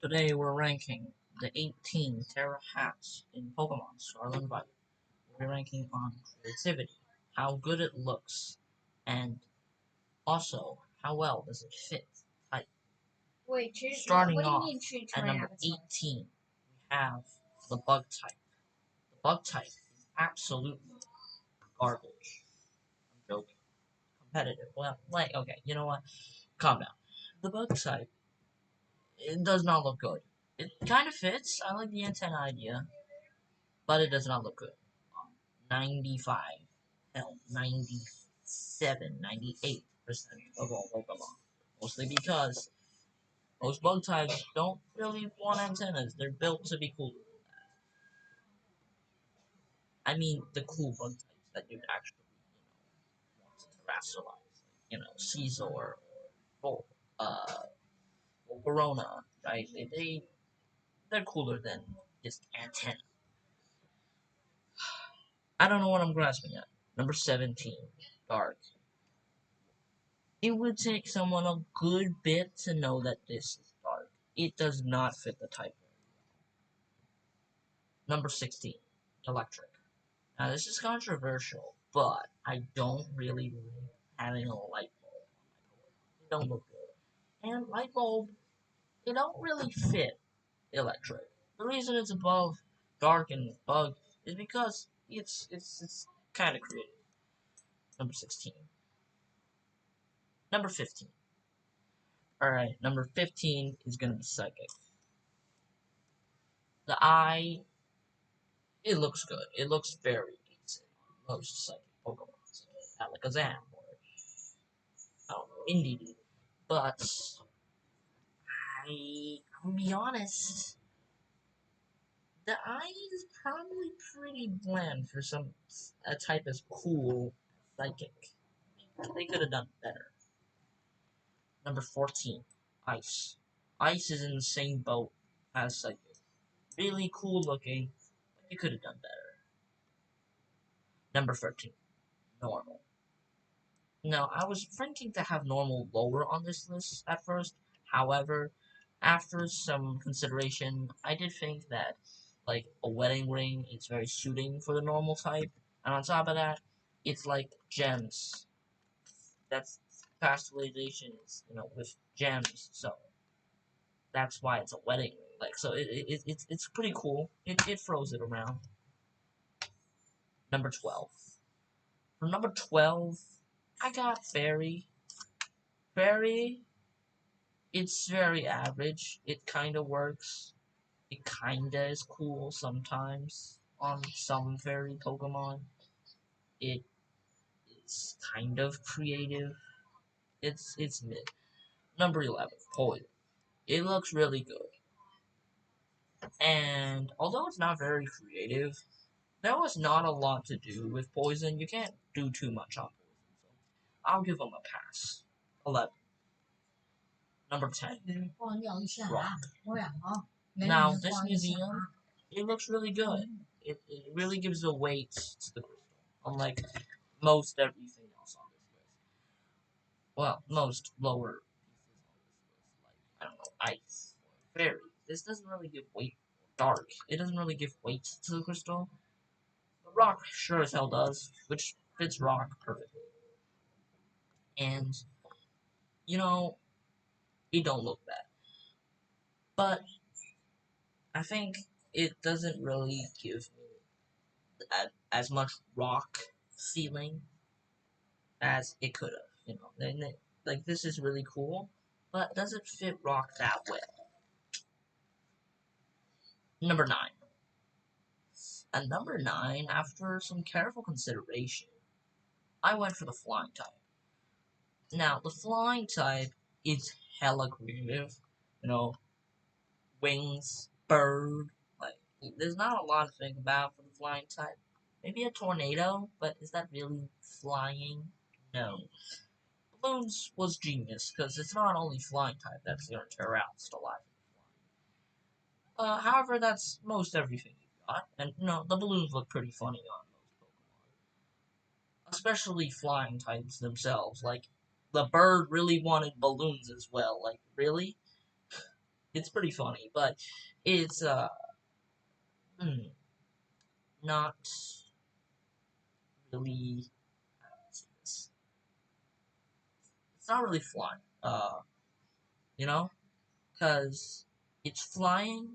Today we're ranking the 18 Tera hats in Pokemon Scarlet and Violet. We're ranking on creativity, how good it looks, and also how well does it fit type. Wait, Starting what do you off mean treat at my number avatar? 18, we have the Bug type. The Bug type is absolutely garbage. I'm joking. Competitive. Well, okay, you know what? Calm down. The Bug type, it does not look good. It kind of fits. I like the antenna idea, but it does not look good. 95, hell, 97, 98% of all Pokemon. Mostly because most bug types don't really want antennas. They're built to be cooler. I mean, the cool bug types that you'd actually, want to terrestrialize. Caesar, or Volcarona, right? They're cooler than just antenna. I don't know what I'm grasping at. Number 17, Dark. It would take someone a good bit to know that this is dark. It does not fit the type. Number 16, Electric. Now this is controversial, but I don't really like having a light bulb on my Pokemon. It don't look good. And light bulb, they don't really fit electric. The reason it's above dark and bug is because it's kind of creative. Number 16. Number 15. Alright, number 15 is gonna be Psychic. The eye, it looks good. It looks very decent on most psychic Pokemon. So, Alakazam or I don't know, Indeedee. But I'm gonna be honest, the eye is probably pretty bland for some a type as cool as Psychic. They could have done better. Number 14, Ice. Ice is in the same boat as Psychic. Really cool looking, but you could have done better. Number 13, Normal. No, I was thinking to have normal lower on this list at first. However, after some consideration, I did think that like a wedding ring is very suiting for the normal type, and on top of that, it's like gems. That's pasteurizations, with gems. So that's why it's a wedding ring. Like, so it's pretty cool. It throws it around. Number 12. For number 12, I got Fairy. Fairy, it's very average. It kind of works. It kinda is cool sometimes on some fairy Pokemon. It's kind of creative. It's mid. Number 11, Poison. It looks really good. And although it's not very creative, there was not a lot to do with Poison. You can't do too much on Poison. So I'll give them a pass. 11. Number 10, Rock. Now, this museum, it looks really good. It really gives a weight to the crystal, unlike most everything else on this list. Well, most lower pieces on this list, like, I don't know, ice or fairy. This doesn't really give weight. Dark. It doesn't really give weight to the crystal. But rock sure as hell does, which fits rock perfectly. And, you know, it don't look bad. But I think it doesn't really give me as much rock feeling as it could have. Like this is really cool, but does it fit rock that well? Number 9. At number 9, after some careful consideration, I went for the flying type. Now, the flying type is hella creative. You know, wings, bird. Like, there's not a lot to think about for the flying type. Maybe a tornado, but is that really flying? No. Balloons was genius, because it's not only flying type that's going to tear out still alive. However, that's most everything you got, and the balloons look pretty funny on most Pokemon. Especially flying types themselves, like, the bird really wanted balloons as well, like, really? It's pretty funny, but it's hmm, not really. It's not really flying. You know, because it's flying,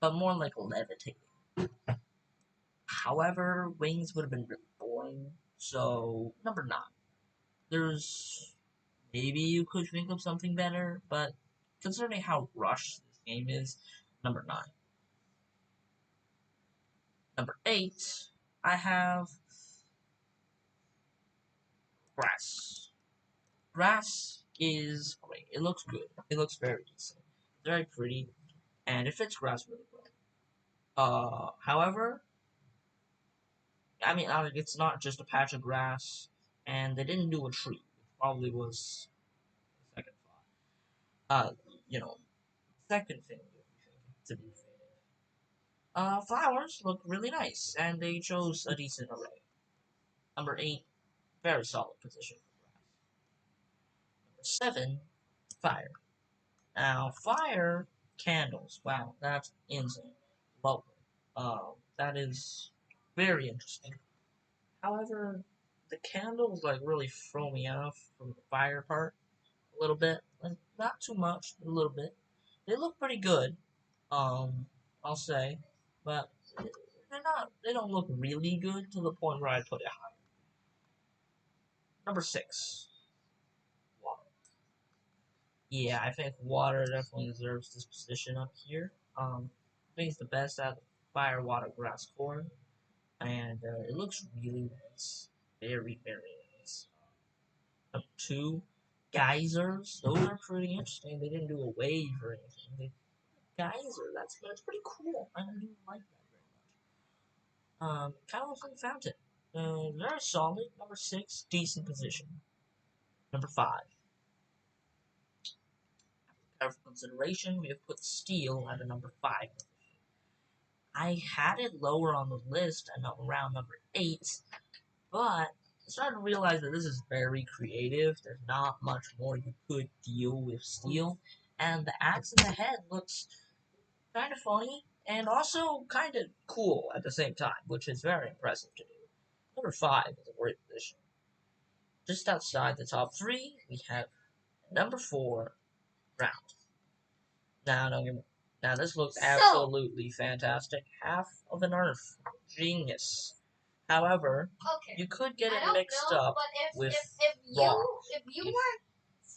but more like levitating. However, wings would have been really boring. So number nine. There's maybe you could think of something better, but considering how rushed this game is, number nine. Number eight, I have grass. Grass is great. It looks good. It looks very decent. Very pretty, and it fits grass really well. However, I mean, it's not just a patch of grass, and they didn't do a tree. It probably was the second thought. You know, second thing to be creative. Flowers look really nice, and they chose a decent array. Number eight, very solid position for grass. Number seven, fire. Now, fire candles. Wow, that's insane. Lovely. That is very interesting. However, the candles like really throw me off from the fire part a little bit. Like, not too much, but a little bit. They look pretty good. I'll say, but they're not. They don't look really good to the point where I put it high. Number six, water. Yeah, I think water definitely deserves this position up here. I think it's the best out of the fire, water, grass core, and it looks really nice. Very, very nice. Number two, geysers. Those are pretty interesting. They didn't do a wave or anything. Geyser. That's pretty cool. I do like that very much. Kind of looks like a fountain. Very solid. Number six, decent position. Number five, after consideration, we have put steel at a number five. I had it lower on the list and around number eight, but I started to realize that this is very creative. There's not much more you could deal with steel, and the axe in the head looks kind of funny and also kind of cool at the same time, which is very impressive to do. Number five is a great position. Just outside the top three, we have number four, round. Now, don't get me. Now, this looks absolutely fantastic. Half of an Earth. Genius. However, okay, you could get it mixed know, up with raw. If you weren't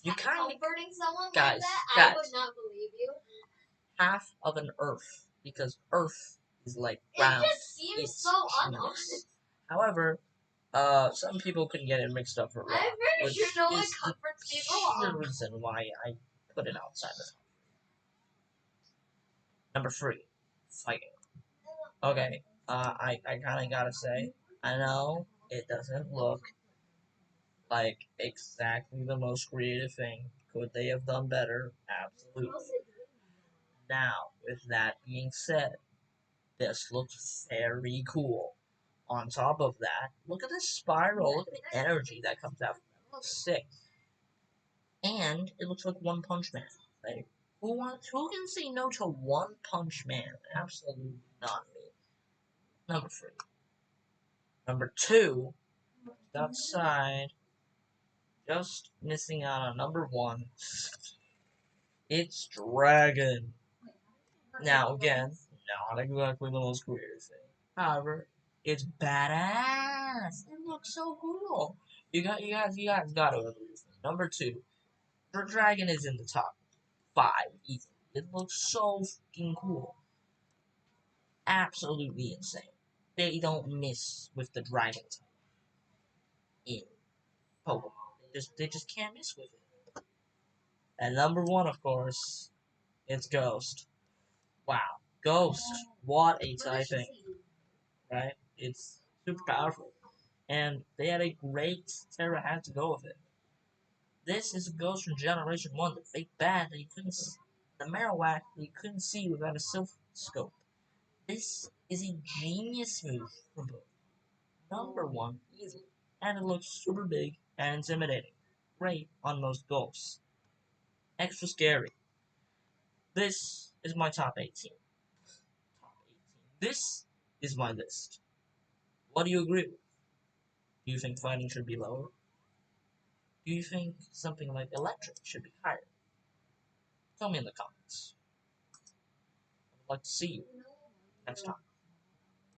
you kind of comforting someone guys, like that, I would not believe you. Half of an Earth, because Earth is like round. It just seems it's so honest. However, some people could get it mixed up for raw, I'm pretty sure no one comforts people. The reason why I put it outside the top. Number three, fighting. Okay, I kind of gotta say, I know it doesn't look like exactly the most creative thing. Could they have done better? Absolutely. Now, with that being said, this looks very cool. On top of that, look at this spiral. Look at the energy that comes out from that. It looks sick. And it looks like One Punch Man. Like, who can say no to One Punch Man? Absolutely not me. Number three. Number two, outside, just missing out on number one. It's Dragon. Now, again, not exactly the most creative thing. However, it's badass. It looks so cool. You guys gotta agree with me. Number two, the dragon is in the top five. Easily. It looks so fucking cool. Absolutely insane. They don't miss with the dragon type in Pokemon. They just can't miss with it. And number one, of course, it's Ghost. Wow, Ghost. What a typing, right? It's super powerful. And they had a great Terra had to go with it. This is a Ghost from Generation 1, the fake bad that you couldn't see, the Marowak that you couldn't see without a silph scope. This is a genius move from both. Number one, easily. And it looks super big and intimidating. Great on most ghosts. Extra scary. This is my top 18. Top 18. This is my list. What do you agree with? Do you think fighting should be lower? Do you think something like electric should be higher? Tell me in the comments. I would like to see you next time.